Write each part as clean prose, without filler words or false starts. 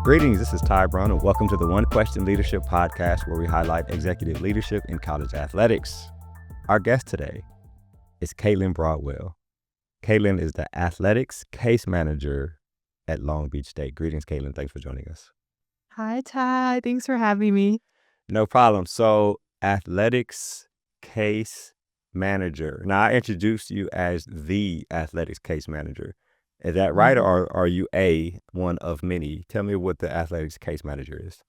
Greetings, this is Ty Brown, and welcome to the One Question Leadership Podcast, where we highlight executive leadership in college athletics. Our guest today is Caitlin Broadwell. Caitlin is the athletics case manager at Long Beach State. Greetings, Caitlin. Thanks for joining us. Hi, Ty. Thanks for having me. No problem. So, athletics case manager. Now, I introduced you as the athletics case manager. Is that right, or are you one of many? Tell me what the athletics case manager is.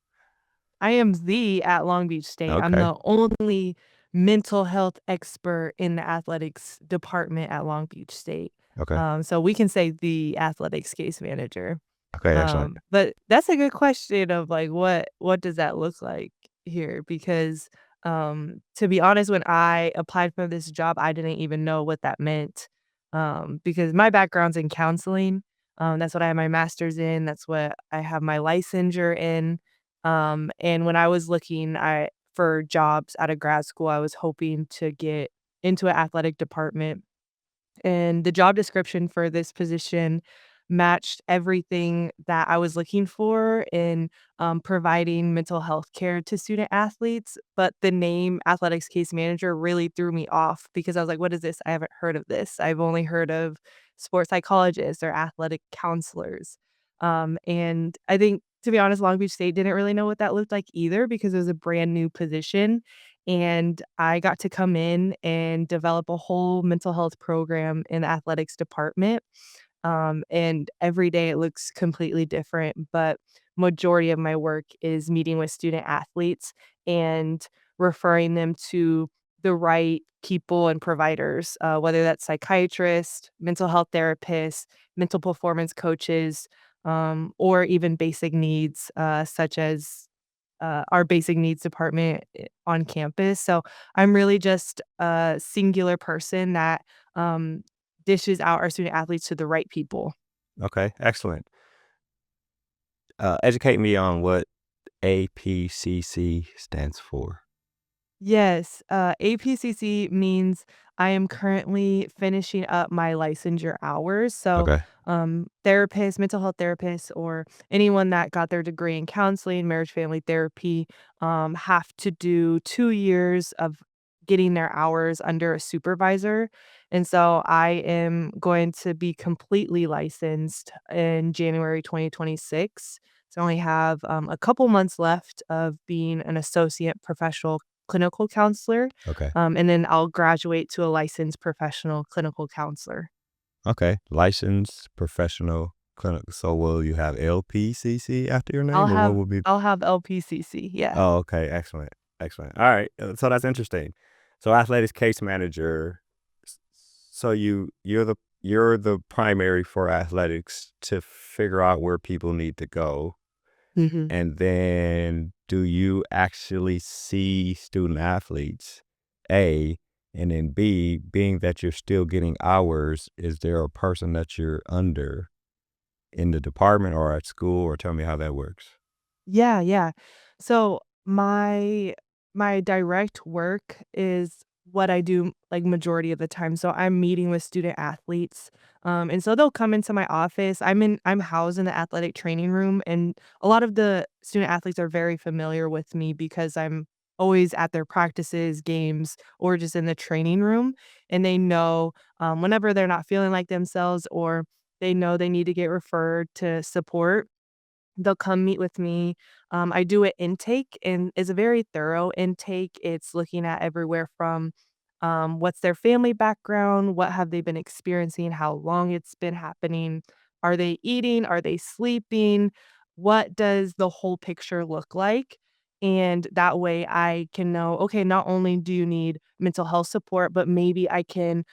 I am the at Long Beach State. I'm Okay. the only mental health expert in the athletics department at Long Beach State. Okay. So we can say the athletics case manager. Okay. Excellent. But that's a good question of like what does that look like here? Because to be honest, when I applied for this job, I didn't even know what that meant. Because my background's in counseling. That's what I have my master's in. That's what I have my licensure in. And when I was looking for jobs out of grad school, I was hoping to get into an athletic department. And the job description for this position matched everything that I was looking for in providing mental health care to student athletes. But the name athletics case manager really threw me off because I was like, what is this? I haven't heard of this. I've only heard of sports psychologists or athletic counselors. And I think, to be honest, Long Beach State didn't really know what that looked like either because it was a brand new position. And I got to come in and develop a whole mental health program in the athletics department. And every day it looks completely different, but majority of my work is meeting with student athletes and referring them to the right people and providers, whether that's psychiatrists, mental health therapists, mental performance coaches, or even basic needs, such as our basic needs department on campus. So I'm really just a singular person that dishes out our student athletes to the right people. Okay. Excellent. Educate me on what APCC stands for. Yes, APCC means I am currently finishing up my licensure hours. So, Okay. therapists, mental health therapists, or anyone that got their degree in counseling, marriage, family therapy, have to do 2 years of getting their hours under a supervisor. And so I am going to be completely licensed in January 2026. So I only have a couple months left of being an associate professional clinical counselor, Okay. and then I'll graduate to a licensed professional clinical counselor. Okay. Licensed professional clinic. So will you have LPCC after your I'll name, or what have will be? I'll have LPCC, yeah. Oh, okay. Excellent. Excellent. All right. So that's interesting. So athletics case manager. s- So you're the primary for athletics to figure out where people need to go. Mhm. And then do you actually see student athletes? A, and then B, being that you're still getting hours, is there a person that you're under in the department or at school, or tell me how that works? Yeah, yeah. So my direct work is what I do like majority of the time. So I'm meeting with student athletes. And so they'll come into my office. I'm housed in the athletic training room, and a lot of the student athletes are very familiar with me because I'm always at their practices, games, or just in the training room. And they know whenever they're not feeling like themselves or they know they need to get referred to support, they'll come meet with me. I do an intake, and it's a very thorough intake. It's looking at everywhere from what's their family background, what have they been experiencing, how long it's been happening, are they eating, are they sleeping, what does the whole picture look like? And that way I can know, okay, not only do you need mental health support, but maybe I can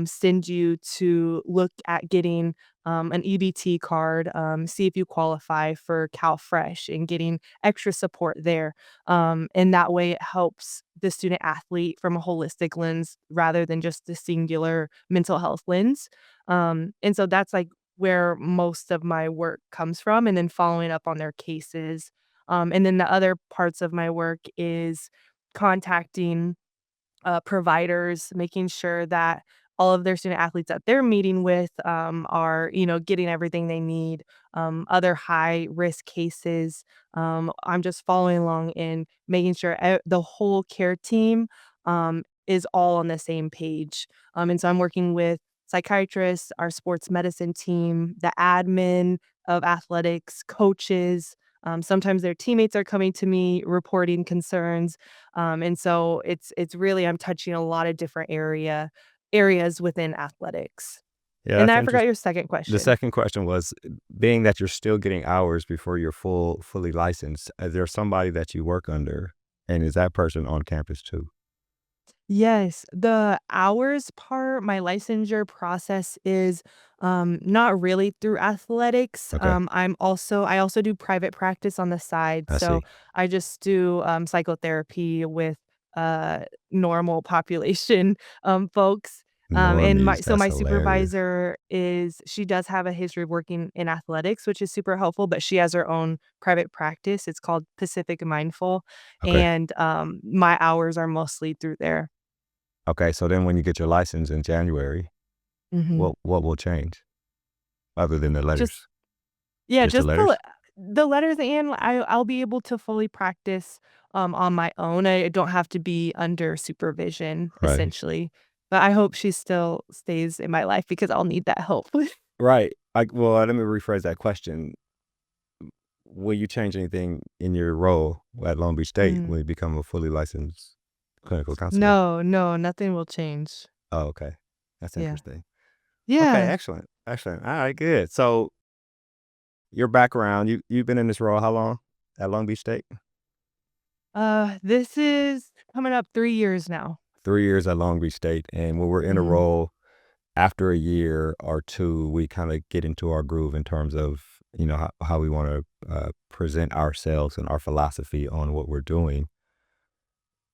send you to look at getting an EBT card, see if you qualify for CalFresh and getting extra support there. And that way it helps the student athlete from a holistic lens rather than just the singular mental health lens. And so that's like where most of my work comes from, and then following up on their cases. And then the other parts of my work is contacting providers, making sure that all of their student athletes that they're meeting with, are, getting everything they need. Other high risk cases, I'm just following along and making sure the whole care team, is all on the same page. And so I'm working with psychiatrists, our sports medicine team, the admin of athletics, coaches. Sometimes their teammates are coming to me reporting concerns. And so it's really I'm touching a lot of different areas within athletics. Yeah, And that's then I forgot interesting. your second The question. second question was, being that you're still getting hours before you're fully licensed, is there somebody that you work under, and is that person on campus too? Yes, the hours part, my licensure process is, not really through athletics. Okay, I also do private practice on the side, I so see. I just do, psychotherapy with, normal population, folks. And Normies, that's my hilarious. supervisor she does have a history of working in athletics, which is super helpful, but she has her own private practice. It's called Pacific Mindful, Okay. and, my hours are mostly through there. Okay, so then when you get your license in January, Mhm. what will change other than the Just letters? yeah, Just the just letters? the letters and I'll be able to fully practice, on my own. I don't have to be under supervision, Right. essentially. But I hope she still stays in my life because I'll need that help. Right. Well, let me rephrase that question. Will you change anything in your role at Long Beach State Mm. when you become a fully licensed clinical counselor? No, no, nothing will change. Oh, okay. That's Yeah. interesting. Okay, Yeah. excellent. Excellent. All right, good. So your background, you've been in this role how long at Long Beach State? This is coming up 3 years now. 3 years at Long Beach State. And when we're in a Mhm. role after a year or two, we kind of get into our groove in terms of, how we want to present ourselves and our philosophy on what we're doing.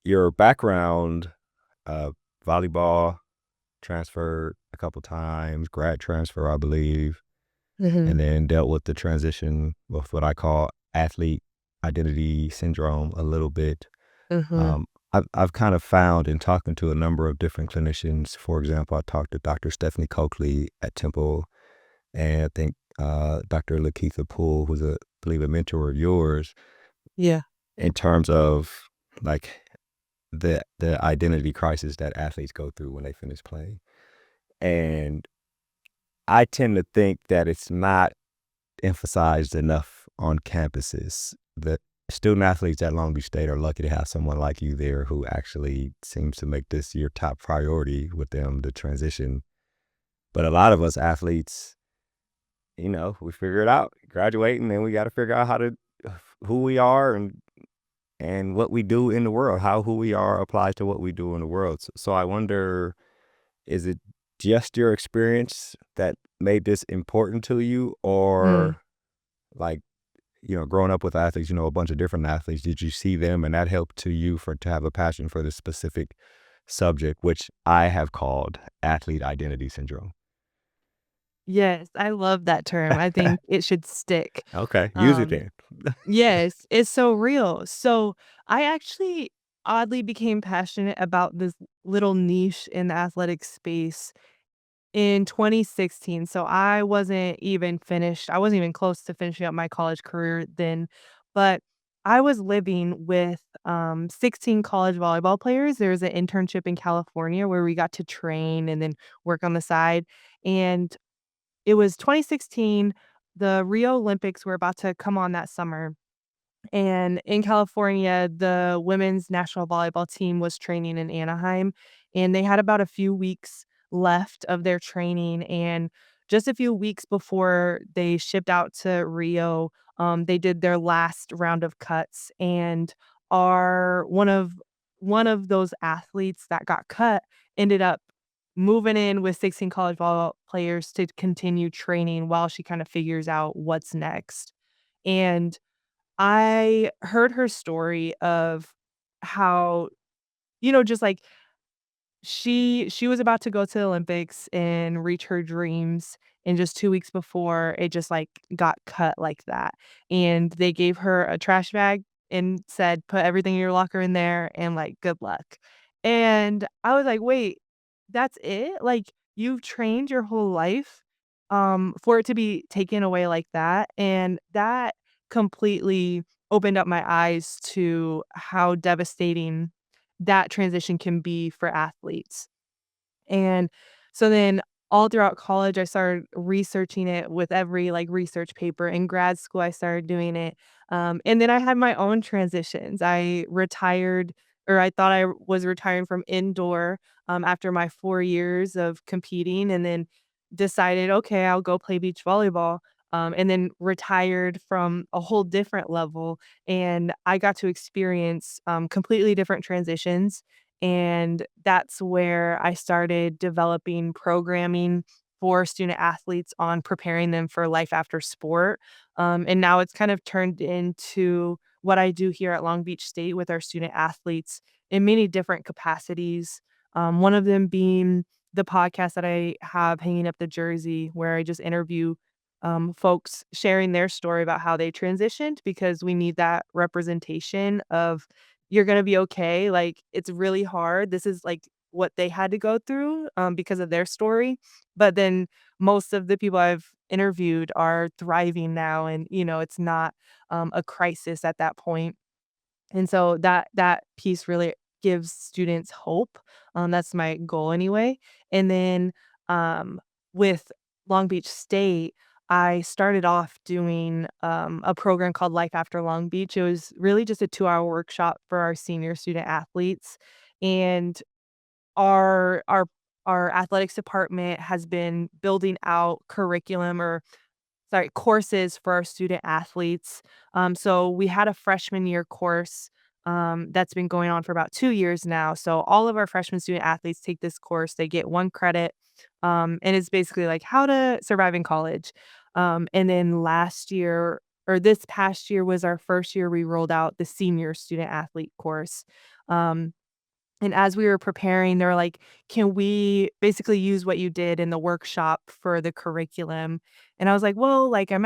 Your background, uh, volleyball, transferred a couple times, grad transfer, I believe, and Mhm. then dealt with the transition with what I call athlete identity syndrome a little bit. Mhm. I've kind of found in talking to a number of different clinicians, for example, I talked to Dr. Stephanie Coakley at Temple, and I think Dr. Lakeitha Poole, who's I believe a mentor of yours, Yeah. in terms of like the identity crisis that athletes go through when they finish playing. And I tend to think that it's not emphasized enough on campuses. The student athletes at Long Beach State are lucky to have someone like you there who actually seems to make this your top priority with them, the transition. But a lot of us athletes, we figure it out, graduating, and we got to figure out who we are and what we do in the world, how who we are applies to what we do in the world. So I wonder, is it just your experience that made this important to you, Mm. or like, growing up with athletes, a bunch of different athletes, did you see them and that helped to have a passion for this specific subject, which I have called athlete identity syndrome? Yes, I love that term. I think it should stick. Okay, use it Um then. Yes, it's so real. So, I actually oddly became passionate about this little niche in the athletic space in 2016. So, I wasn't even close to finishing up my college career then, but I was living with, 16 college volleyball players. There was an internship in California where we got to train and then work on the side, and it was 2016. The Rio Olympics were about to come on that summer, and in California, the women's national volleyball team was training in Anaheim, and they had about a few weeks left of their training. And just a few weeks before they shipped out to Rio, they did their last round of cuts. And our one of those athletes that got cut ended up moving in with 16 college volleyball players to continue training while she kind of figures out what's next. And I heard her story of how, just like she was about to go to the Olympics and reach her dreams, and just 2 weeks before, it just, like, got cut like that, and they gave her a trash bag and said, "Put everything in your locker in there and, like, good luck." And I was like, "Wait, that's it? Like, you've trained your whole life, for it to be taken away like that, and that completely opened up my eyes to how devastating that transition can be for athletes. And so then all throughout college, I started researching it with every, like, research paper. In grad school, I started doing it. And then I had my own transitions. I retired, or I thought I was retiring from indoor, after my 4 years of competing, and then decided, "Okay, I'll go play beach volleyball." And then retired from a whole different level, and I got to experience, completely different transitions, and that's where I started developing programming for student athletes on preparing them for life after sport. And now it's kind of turned into what I do here at Long Beach State with our student athletes in many different capacities. One of them being the podcast that I have, Hanging Up the Jersey, where I just interview folks sharing their story about how they transitioned, because we need that representation of, you're gonna be okay, like, it's really hard. This is, like, what they had to go through, because of their story, but then most of the people I've interviewed are thriving now, and, it's not, a crisis at that point. And so that piece really gives students hope. That's my goal anyway. And then, with Long Beach State, I started off doing, a program called Life After Long Beach. It was really just a 2-hour workshop for our senior student athletes, and our our our athletics department has been building out curriculum, or sorry, courses for our student athletes. So we had a freshman year course, that's been going on for about 2 years now. So all of our freshman student athletes take this course. They get 1 credit, and it's basically like how to survive in college. And then last year, or this past year, was our first year we rolled out the senior student athlete course. Um, and as we were preparing, they were like, "Can we basically use what you did in the workshop for the curriculum?" And I was like, "Well, like, I'm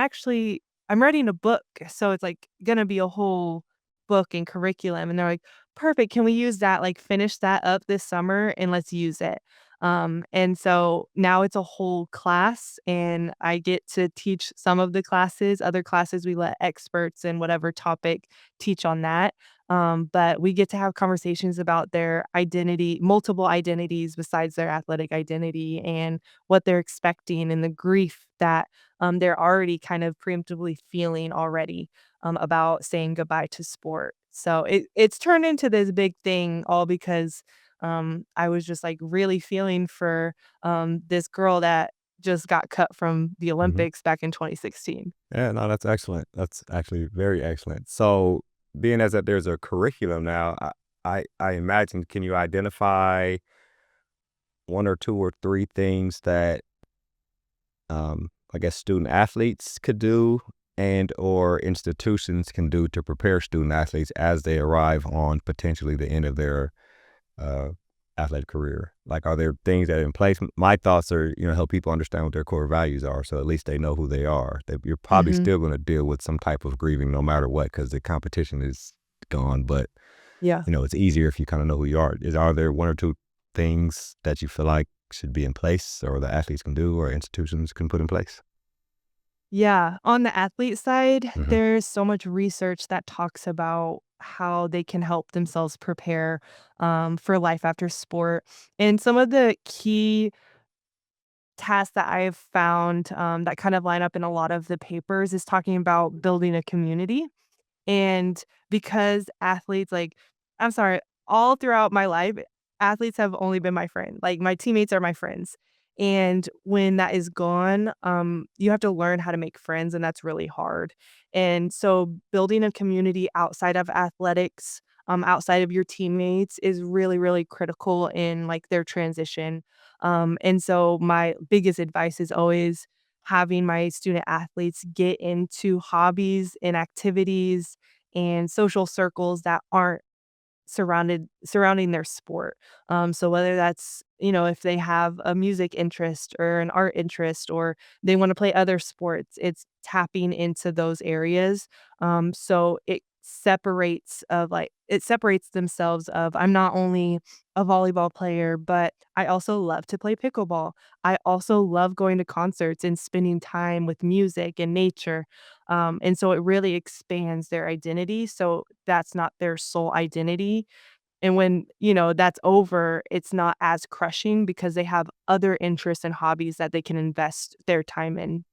writing a book, so it's, like, gonna be a whole book and curriculum." And they're like, "Perfect, can we use that? Like, finish that up this summer and let's use it." And so now it's a whole class, and I get to teach some of the classes. Other classes, we let experts in whatever topic teach on that. But we get to have conversations about their identity, multiple identities besides their athletic identity, and what they're expecting, and the grief that, they're already kind of preemptively feeling already, about saying goodbye to sport. So it's turned into this big thing, all because, I was just, like, really feeling for, this girl that just got cut from the Mhm. Olympics back in 2016. Yeah, no, that's excellent. That's actually very excellent. So, being as that there's a curriculum now, I imagine, can you identify 1 or 2 or 3 things that, I guess student athletes could do and or institutions can do to prepare student athletes as they arrive on potentially the end of their uh, athletic career? Like, are there things that are in place? My thoughts are, help people understand what their core values are, so at least they know who they are. You're probably Mhm. still going to deal with some type of grieving no matter what, because the competition is gone. But Yeah. it's easier if you kind of know who you are. Are there 1 or 2 things that you feel like should be in place, or the athletes can do, or institutions can put in place? Yeah, on the athlete side, Hmm. there's so much research that talks about how they can help themselves prepare, for life after sport. And some of the key tasks that I've found, that kind of line up in a lot of the papers, is talking about building a community. And because athletes, like, I'm sorry, all throughout my life, athletes have only been my friend. Like, my teammates are my friends. And when that is gone, you have to learn how to make friends, and that's really hard. And so building a community outside of athletics, outside of your teammates, is really, really critical in, like, their transition. And so my biggest advice is always having my student athletes get into hobbies and activities and social circles that aren't surrounding their sport. So whether that's, if they have a music interest or an art interest, or they want to play other sports, it's tapping into those areas. So it's separates themselves of, I'm not only a volleyball player, but I also love to play pickleball. I also love going to concerts and spending time with music and nature. And so it really expands their identity. So that's not their sole identity. And when, that's over, it's not as crushing because they have other interests and hobbies that they can invest their time in.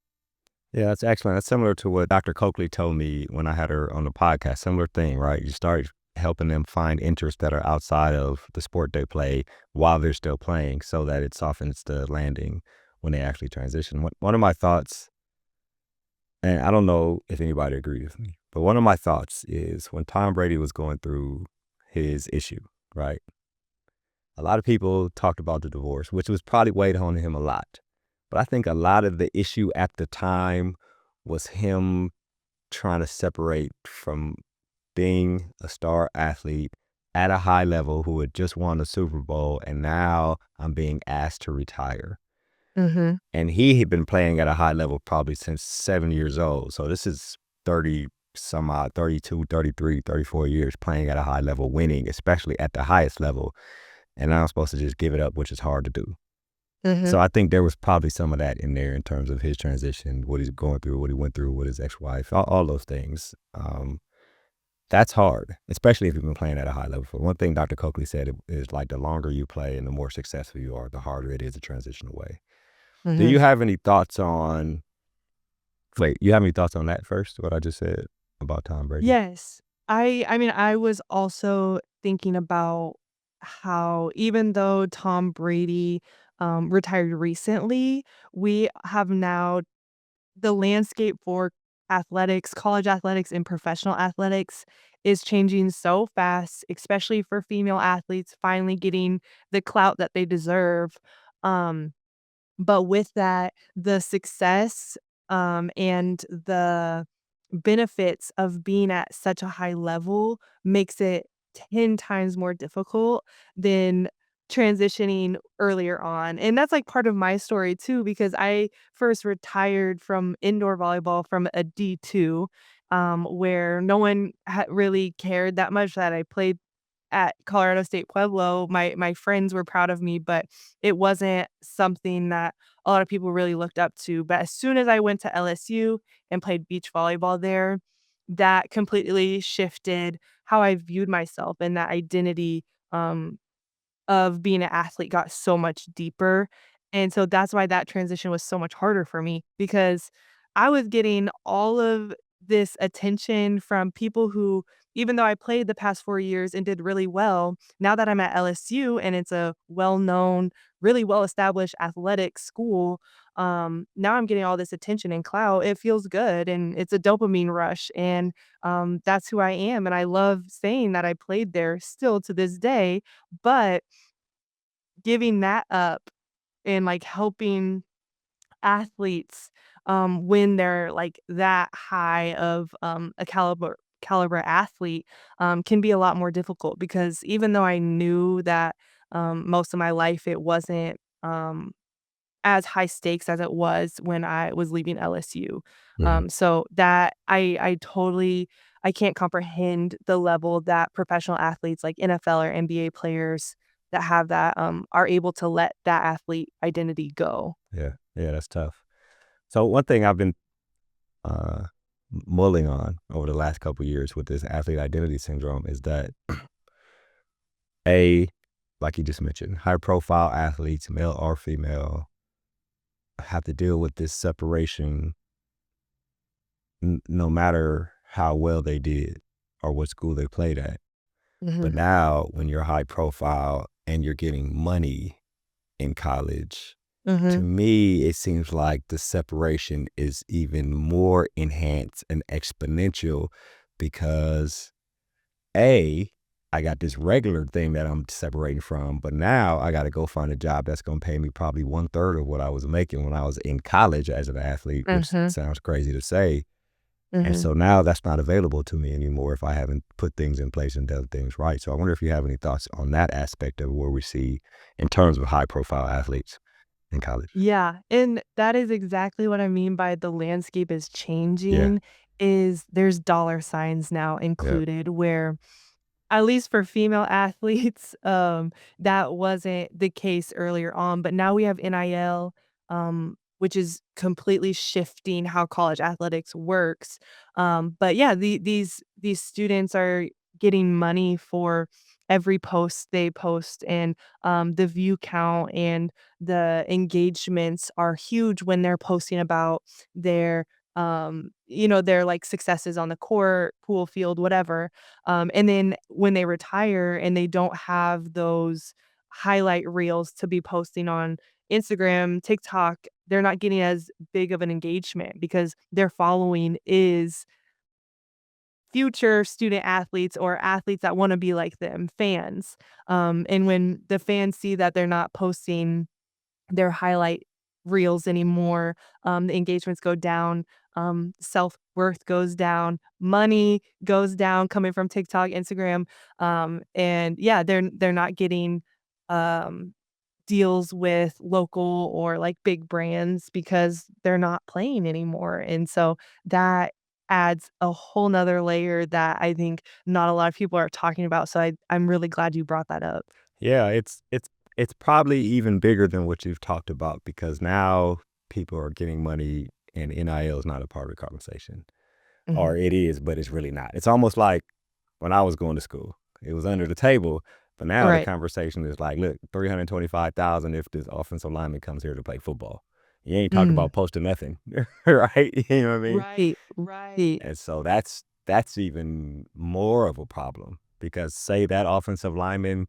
Yeah, that's excellent. That's similar to what Dr. Coakley told me when I had her on the podcast. Similar thing, right? You start helping them find interests that are outside of the sport they play while they're still playing so that it softens the landing when they actually transition. One of my thoughts, and I don't know if anybody agrees with me, but one of my thoughts is when Tom Brady was going through his issue, right? A lot of people talked about the divorce, which was probably weighed on him a lot. But I think a lot of the issue at the time was him trying to separate from being a star athlete at a high level who had just won a Super Bowl, and now I'm being asked to retire. Mhm. And he had been playing at a high level probably since 7 years old. So this is 30 some odd, 32, 33, 34 years playing at a high level, winning, especially at the highest level. And now I'm supposed to just give it up, which is hard to do. So Mhm. I think there was probably some of that in there in terms of his transition, what he's going through, what he went through with his ex-wife, all those things. That's hard, especially if you've been playing at a high level. For one thing, Dr. Coakley said is like the longer you play and the more successful you are, the harder it is to transition away. Do Mhm. you have any thoughts on? Wait, you have any thoughts on that first? What I just said about Tom Brady? Yes. I mean, I was also thinking about how even though Tom Brady, retired recently, we have now the landscape for athletics, college athletics, and professional athletics is changing so fast, especially for female athletes finally getting the clout that they deserve. Um, but with that, the success, and the benefits of being at such a high level makes it 10 times more difficult than transitioning earlier on, and that's, like, part of my story too because I first retired from indoor volleyball from a D2, where no one really cared that much that I played at Colorado State Pueblo. My friends were proud of me, but it wasn't something that a lot of people really looked up to. But as soon as I went to LSU and played beach volleyball there, that completely shifted how I viewed myself and that identity, of being an athlete got so much deeper, and so that's why that transition was so much harder for me because I was getting all of this attention from people who, even though I played the past 4 years and did really well, now that I'm at LSU and it's a well-known, really well-established athletic school, now I'm getting all this attention and clout. It feels good, and it's a dopamine rush, and, that's who I am, and I love saying that I played there still to this day, but giving that up and, like, helping athletes, when they're, like, that high of, a caliber athlete, can be a lot more difficult because even though I knew that, most of my life it wasn't, as high stakes as it was when I was leaving LSU. Mhm. So that I totally I can't comprehend the level that professional athletes like NFL or NBA players that have that, are able to let that athlete identity go. Yeah, yeah, that's tough. So one thing I've been uh, mulling on over the last couple of years with this athlete identity syndrome is that a, like you just mentioned, high profile athletes, male or female, have to deal with this separation no matter how well they did or what school they played at. But Mhm, now when you're high profile and you're getting money in college, to mhm, me, it seems like the separation is even more enhanced and exponential because A, I got this regular thing that I'm separating from, but now I got to go find a job that's going to pay me probably one third of what I was making when I was in college as an athlete, which mhm, sounds crazy to say. And mhm. so now that's not available to me anymore if I haven't put things in place and done things right. So I wonder if you have any thoughts on that aspect of where we see in terms of high profile athletes in college. Yeah, and that is exactly what I mean by the landscape is Yeah. changing, is there's dollar signs now Yep. included where at least for female athletes, that wasn't the case earlier on, but now we have NIL, which is completely shifting how college athletics works. But yeah, these students are getting money for every post they post, and the view count and the engagements are huge when they're posting about their their like successes on the court, pool field, whatever. And then when they retire and they don't have those highlight reels to be posting on Instagram, TikTok, they're not getting as big of an engagement because their following is future student athletes or athletes that wanna be like them, fans. And when the fans see that they're not posting their highlight reels anymore, the engagements go down, self-worth goes down, money goes down coming from TikTok, Instagram, and yeah, they're not getting, um, deals with local or, like, big brands because they're not playing anymore, and so that adds a whole 'nother layer that I think not a lot of people are talking about, so I'm really glad you brought that up. Yeah, it's probably even bigger than what you've talked about because now people are getting money and NIL is not a part of the conversation. Mhm. Or it is, but it's really not. It's almost like when I was going to school, it was under the table, but now the Right. conversation is like, look, 325,000 if this offensive lineman comes here to play football. You ain't talking Mm. about posting nothing, right? You know what I mean? Right, right. And so that's even more of a problem because say that offensive lineman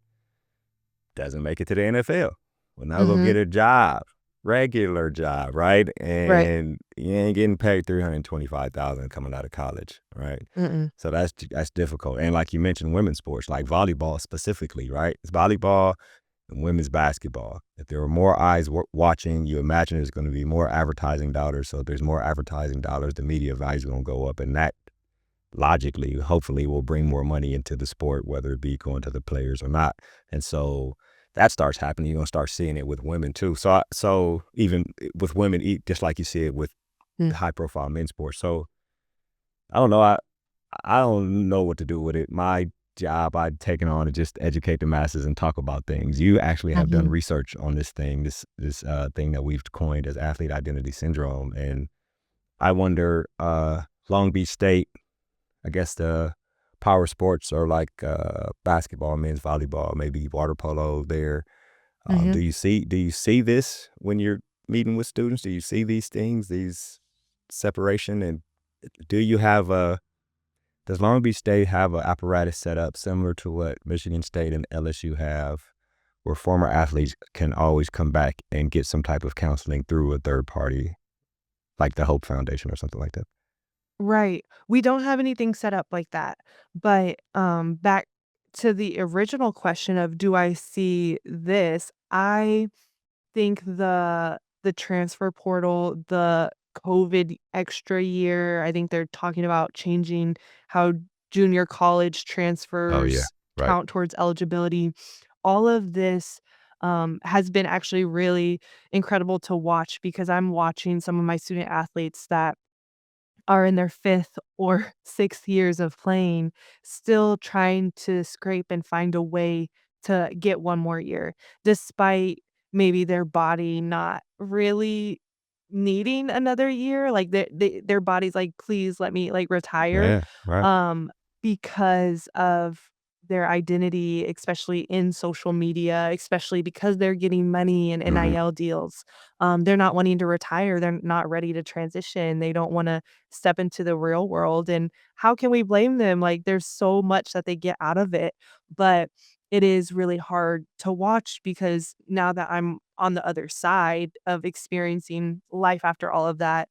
doesn't make it to the NFL. Well, now go Mhm. get a job, regular job, right? Right. And you ain't getting paid 325,000 coming out of college, right? Mm-mm. So that's difficult. And like you mentioned, women's sports, like volleyball specifically, right? It's volleyball and women's basketball. If there are more eyes watching, you imagine there's going to be more advertising dollars. So if there's more advertising dollars, the media value is going to go up, and that logically, hopefully, will bring more money into the sport, whether it be going to the players or not. And so that starts happening. You're gonna start seeing it with women too. So even with women, just like you see it with Mm. high profile men's sports. So I don't know. I don't know what to do with it. My job I've taken on is just educate the masses and talk about things. You actually have done Mhm. research on this thing, this thing that we've coined as athlete identity syndrome. And I wonder, Long Beach State, I guess the power sports are like basketball, men's volleyball, maybe water polo there. Mhm. Do you see this when you're meeting with students? Do you see these things, these separation? And do you have a does Long Beach State have an apparatus set up similar to what Michigan State and LSU have, where former athletes can always come back and get some type of counseling through a third party, like the Hope Foundation or something like that? Right. We don't have anything set up like that. But, back to the original question of do I see this, I think the transfer portal, the COVID extra year, I think they're talking about changing how junior college Oh yeah, transfers right. count towards eligibility. All of this, has been actually really incredible to watch because I'm watching some of my student athletes that are in their 5th or 6th years of playing, still trying to scrape and find a way to get 1 more year, despite maybe their body not really needing another year, like, their body's like, "Please let me, like, retire," Yeah, right. um, because of their identity, especially in social media, especially because they're getting money and Hmm. NIL deals. They're not wanting to retire, they're not ready to transition, they don't wanna step into the real world, and how can we blame them? Like, there's so much that they get out of it, but it is really hard to watch because now that I'm on the other side of experiencing life after all of that,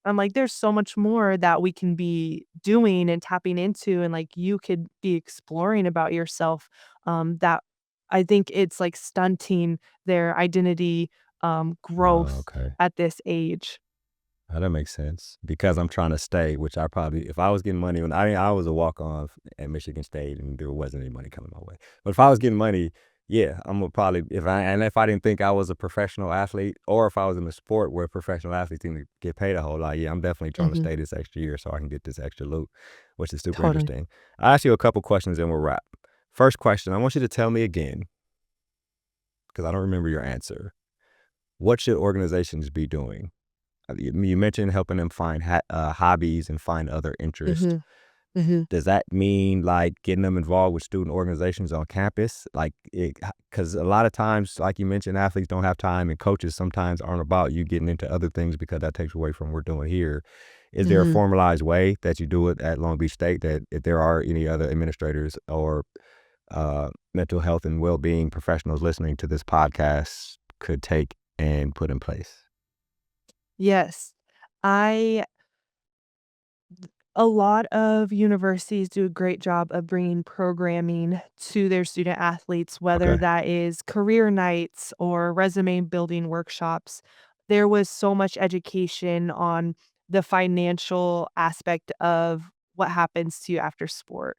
I'm like, there's so much more that we can be doing and tapping into, and, like, you could be exploring about yourself, that I think it's, like, stunting their identity, Oh, growth okay. at this age. That makes sense because I'm trying to stay, which I probably, if I was getting money when I was a walk on at Michigan State and there wasn't any money coming my way. But if I was getting money, Yeah, I'm gonna probably if I didn't think I was a professional athlete, or if I was in a sport where professional athletes seem to get paid a whole lot, yeah, I'm definitely trying to Mhm. stay this extra year so I can get this extra loot, which is super Totally. interesting. I'll ask you a couple questions and we'll wrap. First question, I want you to tell me again, because I don't remember your answer. What should organizations be doing? You mentioned helping them find hobbies and find other interests. Mhm. Mhm. Does that mean, like, getting them involved with student organizations on campus? Like, because a lot of times, like you mentioned, athletes don't have time, and coaches sometimes aren't about you getting into other things because that takes away from what we're doing here. Is there a Mhm. formalized way that you do it at Long Beach State that if there are any other administrators or mental health and well-being professionals listening to this podcast could take and put in place? Yes. I A lot of universities do a great job of bringing programming to their student athletes, whether Okay. that is career nights or resume building workshops. There was so much education on the financial aspect of what happens to you after sport,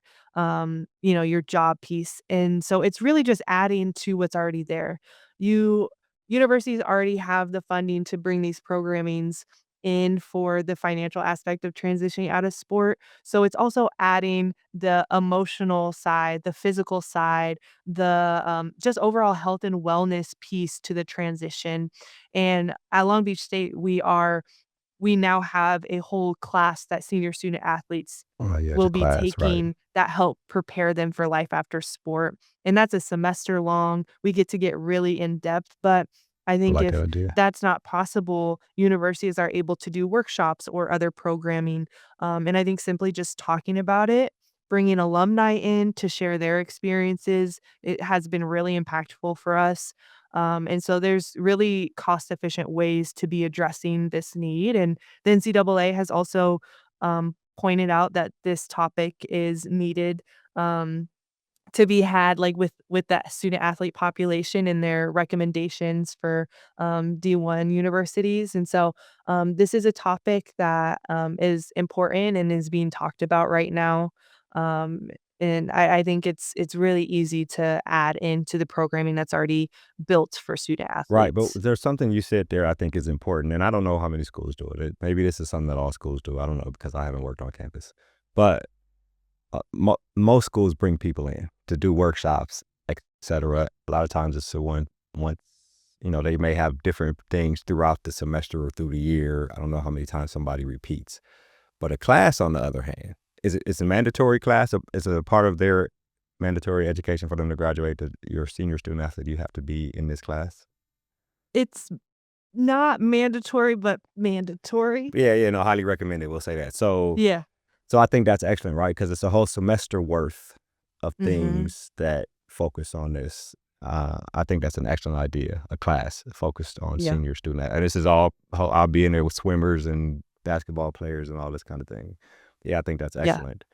your job piece. And so it's really just adding to what's already there. You Universities already have the funding to bring these programmings in for the financial aspect of transitioning out of sport. So it's also adding the emotional side, the physical side, the just overall health and wellness piece to the transition. And at Long Beach State, we now have a whole class that senior student athletes Oh, yeah, will your be class, right. taking that help prepare them for life after sport, and that's a semester long. We get really in depth, but I I think like that if idea. that's not possible, universities are able to do workshops or other programming, and I think simply just talking about it, bringing alumni in to share their experiences, it has been really impactful for us. And so there's really cost efficient ways to be addressing this need. And the NCAA has also pointed out that this topic is needed um, to be had like with that student athlete population in their recommendations for D1 universities. And so this is a topic that is important and is being talked about right now. Um, and I think it's really easy to add into the programming that's already built for student Right, but athletes. there's something you said there I think is important, and I don't know how many schools do it. Maybe this is something that all schools do. I don't know because I haven't worked on campus. But most schools bring people in to do workshops, etc. A lot of times it's the once they may have different things throughout the semester or through the year. I don't know how many times somebody repeats. But a class, on the other hand, it's a mandatory class. Is it a part of their mandatory education for them to graduate? To your senior student athlete, you have to be in this class. It's not mandatory, but mandatory. Yeah, yeah, no, highly recommended. We'll say that. Yeah. So I think that's excellent, right? Because it's a whole semester worth of Mhm. things that focus on this. I think that's an excellent idea. A class focused on Yeah. senior student, and this is all. I'll be in there with swimmers and basketball players and all this kind of thing. Yeah, I think that's Yeah. excellent.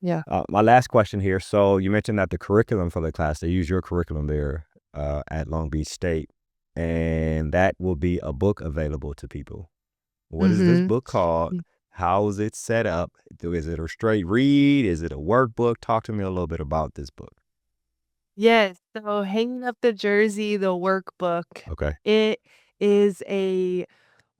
Yeah. My last question here. So you mentioned that the curriculum for the class, they use your curriculum there at Long Beach State, and that will be a book available to people. What is this Mhm. book called? How is it set up? Is it a straight read? Is it a workbook? Talk to me a little bit about this book. Yes, so Hanging Up the Jersey, the workbook, Okay. it is a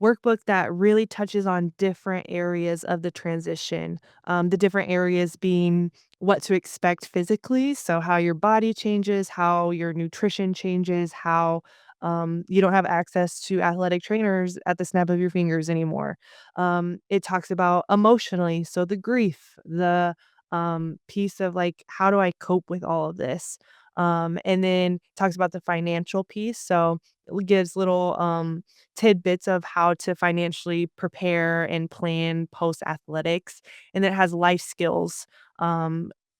workbook that really touches on different areas of the transition. The different areas being what to expect physically, so how your body changes, how your nutrition changes, how you don't have access to athletic trainers at the snap of your fingers anymore. It talks about emotionally, so the grief, the piece of like, how do I cope with all of this? And then talks about the financial piece. So it gives little tidbits of how to financially prepare and plan post athletics. And then it has life skills,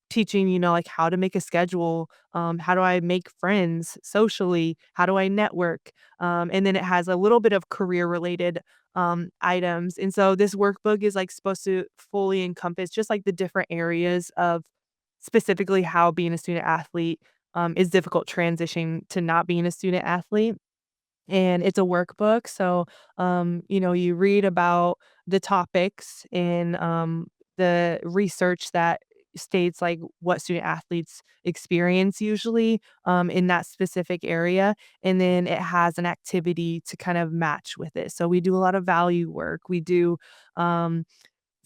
teaching, like how to make a schedule, how do I make friends socially, how do I network. And then it has a little bit of career related items. And so this workbook is like supposed to fully encompass just like the different areas of specifically how being a student athlete is difficult transitioning to not being a student athlete. And it's a workbook, so, you read about the topics and, the research that states like what student athletes experience usually in that specific area. And then it has an activity to kind of match with it. So we do a lot of value work. We do um,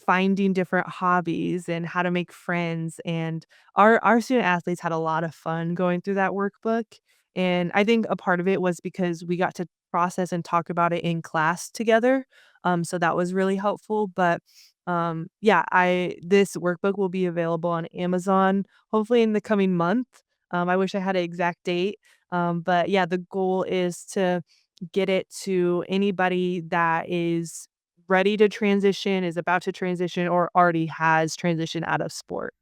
finding different hobbies and how to make friends, and our student athletes had a lot of fun going through that workbook, and I think a part of it was because we got to process and talk about it in class together, so that was really helpful, but, yeah, I this workbook will be available on Amazon, hopefully in the coming month. I wish I had an exact date, but yeah, the goal is to get it to anybody that is ready to transition, is about to transition, or already has transitioned out of sport.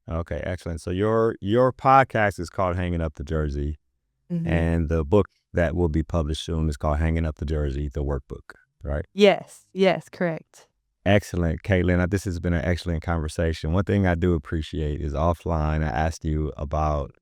Okay, excellent. So your podcast is called Hanging Up the Jersey, Mhm. and the book that will be published soon is called Hanging Up the Jersey, the workbook, right? Yes, yes, correct. Excellent, Caitlin. This has been an excellent conversation. One thing I do appreciate is offline, I asked you about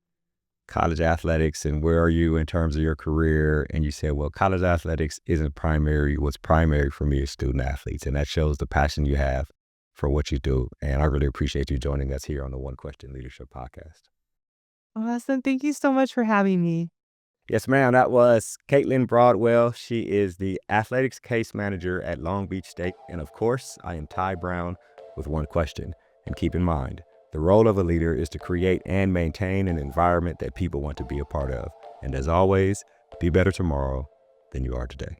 college athletics and where are you in terms of your career? And you said, well, college athletics isn't primary. What's primary for me is student athletes. And that shows the passion you have for what you do. And I really appreciate you joining us here on the One Question Leadership Podcast. Awesome, thank you so much for having me. Yes, ma'am. That was Caitlin Broadwell. She is the athletics case manager at Long Beach State. And of course, I am Ty Brown with One Question. And keep in mind, the role of a leader is to create and maintain an environment that people want to be a part of. And as always, be better tomorrow than you are today.